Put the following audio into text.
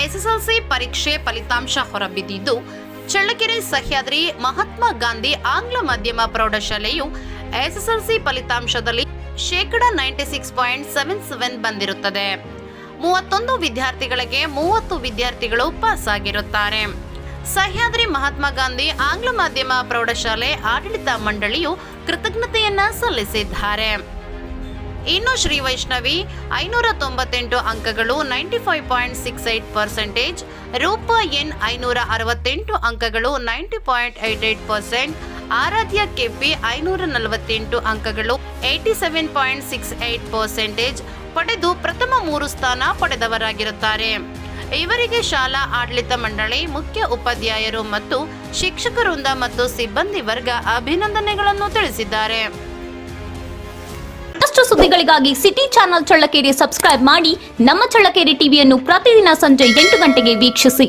SSLC ಪರೀಕ್ಷೆ ಫಲಿತಾಂಶ ಹೊರಬಿದ್ದಿದ್ದು, ಚಳ್ಳಕೆರೆ ಸಹ್ಯಾದ್ರಿ ಮಹಾತ್ಮ ಗಾಂಧಿ ಆಂಗ್ಲ ಮಾಧ್ಯಮ ಪ್ರೌಢಶಾಲೆಯು ಎಸ್ಎಸ್ಎಲ್ಸಿ ಫಲಿತಾಂಶದಲ್ಲಿ 96.77 ಬಂದಿರುತ್ತದೆ. 31 ವಿದ್ಯಾರ್ಥಿಗಳಿಗೆ 30 ವಿದ್ಯಾರ್ಥಿಗಳು ಪಾಸ್ ಆಗಿರುತ್ತಾರೆ. ಸಹ್ಯಾದ್ರಿ ಮಹಾತ್ಮ ಗಾಂಧಿ ಆಂಗ್ಲ ಮಾಧ್ಯಮ ಪ್ರೌಢಶಾಲೆ ಆಡಳಿತ ಮಂಡಳಿಯು ಕೃತಜ್ಞತೆಯನ್ನ ಸಲ್ಲಿಸಿದ್ದಾರೆ. ಇನ್ನು ಶ್ರೀ ವೈಷ್ಣವಿ 598 ಅಂಕಗಳು 95.68%, ರೂಪ ಎನ್ 568 ಅಂಕಗಳು 90.88%, ಆರಾಧ್ಯ ಕೆಪಿ 548 ಅಂಕಗಳು 87.68% ಪಡೆದು ಪ್ರಥಮ 3 ಸ್ಥಾನ ಪಡೆದವರಾಗಿರುತ್ತಾರೆ. ಇವರಿಗೆ ಶಾಲಾ ಆಡಳಿತ ಮಂಡಳಿ, ಮುಖ್ಯ ಉಪಾಧ್ಯಾಯರು ಮತ್ತು ಶಿಕ್ಷಕ ವೃಂದ ಮತ್ತು ಸಿಬ್ಬಂದಿ ವರ್ಗ ಅಭಿನಂದನೆಗಳನ್ನು ತಿಳಿಸಿದ್ದಾರೆ. ಮತ್ತಷ್ಟು ಸುದ್ದಿಗಳಿಗಾಗಿ ಸಿಟಿ ಚಾನೆಲ್ ಚಳ್ಳಕೆರೆ ಸಬ್ಸ್ಕ್ರೈಬ್ ಮಾಡಿ. ನಮ್ಮ ಚಳ್ಳಕೆರೆ ಟಿವಿಯನ್ನು ಪ್ರತಿದಿನ ಸಂಜೆ 8 ಗಂಟೆಗೆ ವೀಕ್ಷಿಸಿ.